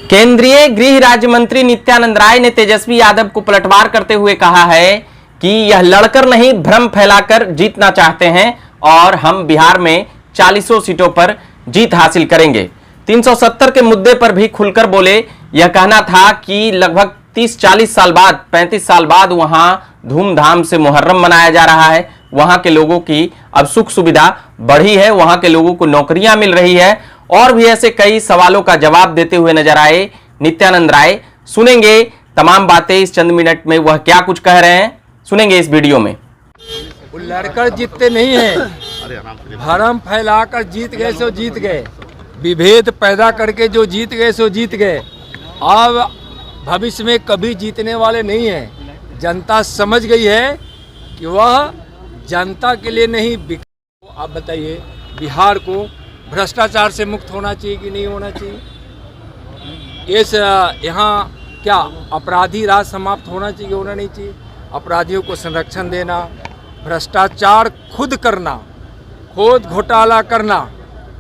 केंद्रीय गृह राज्य मंत्री नित्यानंद राय ने तेजस्वी यादव को पलटवार करते हुए कहा है कि यह लड़कर नहीं भ्रम फैलाकर जीतना चाहते हैं और हम बिहार में 40 सीटों पर जीत हासिल करेंगे। 370 के मुद्दे पर भी खुलकर बोले। यह कहना था कि लगभग 30-40 साल बाद 35 साल बाद वहां धूमधाम से मुहर्रम मनाया जा रहा है। वहां के लोगों की अब सुख सुविधा बढ़ी है, वहां के लोगों को नौकरियां मिल रही है और भी ऐसे कई सवालों का जवाब देते हुए नजर आए नित्यानंद राय। सुनेंगे तमाम बातें इस चंद मिनट में, वह क्या कुछ कह रहे हैं सुनेंगे इस वीडियो में। वो लड़कर जीतते नहीं हैं, भरम फैलाकर जीत गए सो जीत गए, विभेद पैदा करके जो जीत गए सो जीत गए। अब भविष्य में कभी जीतने वाले नहीं हैं। जनता समझ गई है कि वह जनता के लिए नहीं। आप बताइए, बिहार को भ्रष्टाचार से मुक्त होना चाहिए कि नहीं होना चाहिए? इस यहाँ क्या अपराधी राज समाप्त होना चाहिए, होना नहीं चाहिए? अपराधियों को संरक्षण देना, भ्रष्टाचार खुद करना, खुद घोटाला करना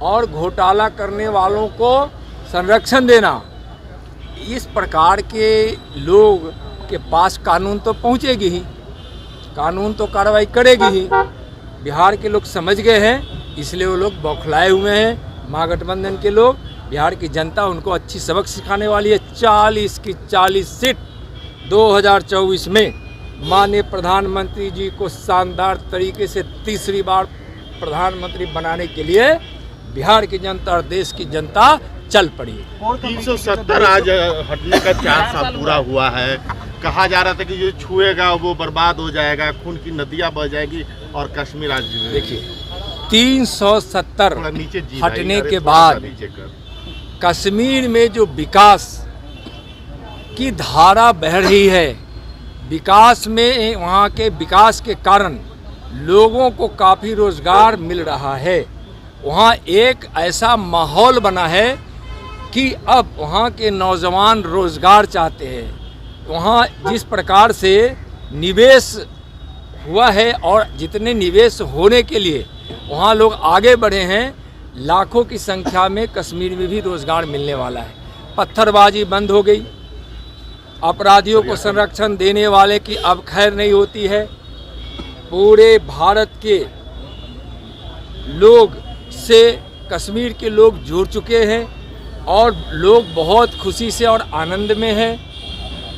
और घोटाला करने वालों को संरक्षण देना, इस प्रकार के लोग के पास कानून तो पहुँचेगी ही, कानून तो कार्रवाई करेगी ही। बिहार के लोग समझ गए हैं, इसलिए वो लोग बौखलाए हुए हैं। महागठबंधन के लोग, बिहार की जनता उनको अच्छी सबक सिखाने वाली है। 40 की 40 सीट 2024 में माननीय प्रधानमंत्री जी को शानदार तरीके से तीसरी बार प्रधानमंत्री बनाने के लिए बिहार की जनता और देश की जनता चल पड़ी है। 370 आज हटने का 4 साल पूरा हुआ है। कहा जा रहा था कि जो छुएगा वो बर्बाद हो जाएगा, खून की नदियां बह जाएगी और कश्मीर आज देखिए 370 हटने के बाद कश्मीर में जो विकास की धारा बह रही है, विकास में वहाँ के विकास के कारण लोगों को काफ़ी रोजगार मिल रहा है। वहाँ एक ऐसा माहौल बना है कि अब वहाँ के नौजवान रोजगार चाहते हैं। वहाँ जिस प्रकार से निवेश हुआ है और जितने निवेश होने के लिए वहाँ लोग आगे बढ़े हैं, लाखों की संख्या में कश्मीर में भी रोजगार मिलने वाला है। पत्थरबाजी बंद हो गई, अपराधियों को संरक्षण देने वाले की अब खैर नहीं होती है। पूरे भारत के लोग से कश्मीर के लोग जुड़ चुके हैं और लोग बहुत खुशी से और आनंद में हैं।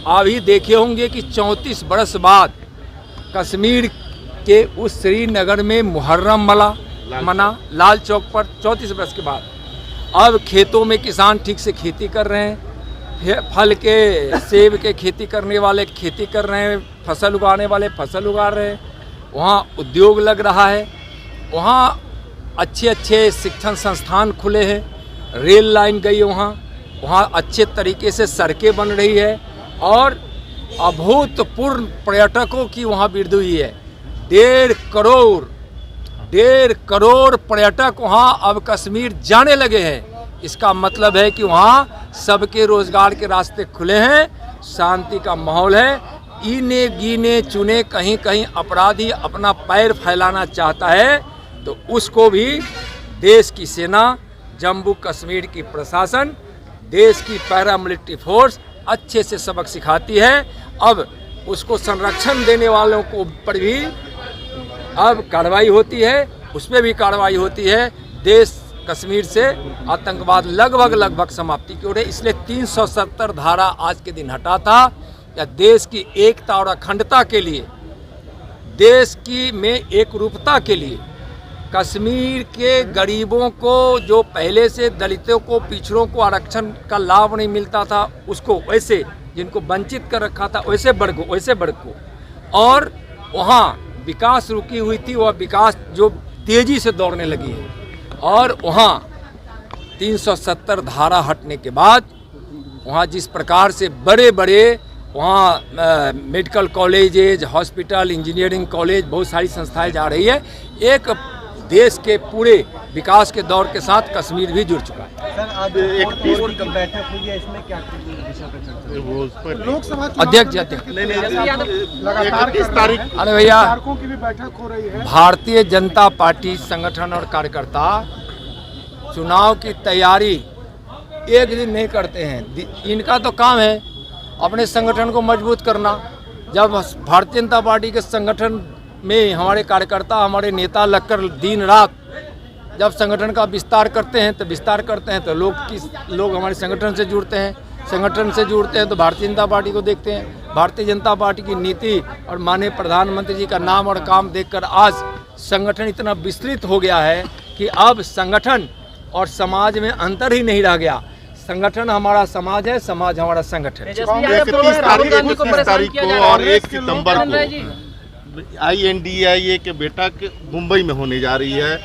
अभी देखे होंगे कि 34 बरस बाद कश्मीर के उस श्रीनगर में मुहर्रम मना लाल चौक पर 34 बरस के बाद। अब खेतों में किसान ठीक से खेती कर रहे हैं, फल के सेब के खेती करने वाले खेती कर रहे हैं, फसल उगाने वाले फसल उगा रहे हैं। वहाँ उद्योग लग रहा है, वहाँ अच्छे अच्छे शिक्षण संस्थान खुले हैं, रेल लाइन गई वहाँ अच्छे तरीके से सड़कें बन रही है और अभूतपूर्व पर्यटकों की वहाँ वृद्धि हुई है। 1.5 करोड़ पर्यटक वहाँ अब कश्मीर जाने लगे हैं। इसका मतलब है कि वहाँ सबके रोजगार के रास्ते खुले हैं, शांति का माहौल है। इने गिने चुने कहीं कहीं अपराधी अपना पैर फैलाना चाहता है तो उसको भी देश की सेना, जम्मू कश्मीर की प्रशासन, देश की पैरामिलिट्री फोर्स अच्छे से सबक सिखाती है। अब उसको संरक्षण देने वालों को पर भी अब कार्रवाई होती है, उस पर भी कार्रवाई होती है। देश कश्मीर से आतंकवाद लगभग समाप्ति की ओर है। इसलिए 370 धारा आज के दिन हटा था या देश की एकता और अखंडता के लिए, देश की में एक रूपता के लिए, कश्मीर के गरीबों को जो पहले से दलितों को, पिछड़ों को आरक्षण का लाभ नहीं मिलता था, उसको वैसे जिनको वंचित कर रखा था वैसे वर्ग को और वहाँ विकास रुकी हुई थी, वह विकास जो तेजी से दौड़ने लगी है। और वहाँ 370 धारा हटने के बाद वहाँ जिस प्रकार से बड़े बड़े वहाँ medical colleges, hospital, engineering college, बहुत सारी संस्थाएं जा रही है। एक देश के पूरे विकास के दौर के साथ कश्मीर भी जुड़ चुका है। सर, आज एक बैठक हुई है, इसमें क्या लोकसभा अध्यक्ष लगातार किस तारीख? अरे भैया, की भी बैठक हो रही है। भारतीय जनता पार्टी संगठन और कार्यकर्ता चुनाव की तैयारी एक दिन नहीं करते हैं। इनका तो काम है अपने संगठन को मजबूत करना। जब भारतीय जनता पार्टी के संगठन में हमारे कार्यकर्ता, हमारे नेता लगकर दिन रात जब संगठन का विस्तार करते हैं तो लोग हमारे संगठन से जुड़ते हैं। संगठन से जुड़ते हैं तो भारतीय जनता पार्टी को देखते हैं। भारतीय जनता पार्टी की नीति और माननीय प्रधानमंत्री जी का नाम और काम देखकर आज संगठन इतना विस्तृत हो गया है कि अब संगठन और समाज में अंतर ही नहीं रह गया। संगठन हमारा समाज है, समाज हमारा संगठन है। 31 तारीख को और 1 सितंबर को INDIA के बैठक मुंबई में होने जा रही है।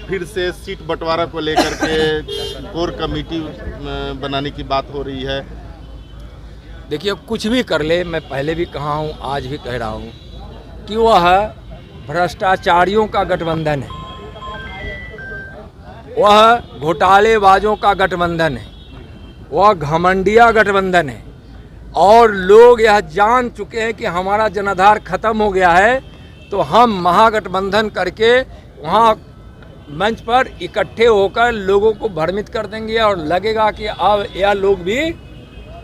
फिर से सीट बंटवारा को लेकर के कोर कमेटी बनाने की बात हो रही है। देखिए, कुछ भी कर ले, मैं पहले भी कहा हूँ, आज भी कह रहा हूँ कि वह भ्रष्टाचारियों का गठबंधन है, वह घोटालेबाजों का गठबंधन है, वह घमंडिया गठबंधन है। और लोग यह जान चुके हैं कि हमारा जनाधार खत्म हो गया है, तो हम महागठबंधन करके वहाँ मंच पर इकट्ठे होकर लोगों को भ्रमित कर देंगे और लगेगा कि अब यह लोग भी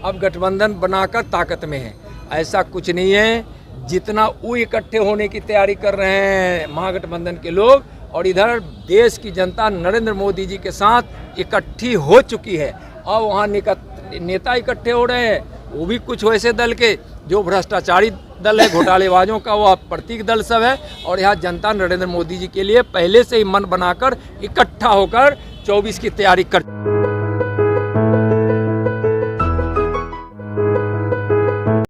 अब गठबंधन बनाकर ताकत में है। ऐसा कुछ नहीं है। जितना वो इकट्ठे होने की तैयारी कर रहे हैं महागठबंधन के लोग, और इधर देश की जनता नरेंद्र मोदी जी के साथ इकट्ठी हो चुकी है। अब वहाँ नेता इकट्ठे हो रहे हैं, वो भी कुछ वैसे दल के जो भ्रष्टाचारी दल है, घोटालेबाजों का वह प्रतीक दल सब है। और यहाँ जनता नरेंद्र मोदी जी के लिए पहले से ही मन बनाकर इकट्ठा होकर 24 की तैयारी कर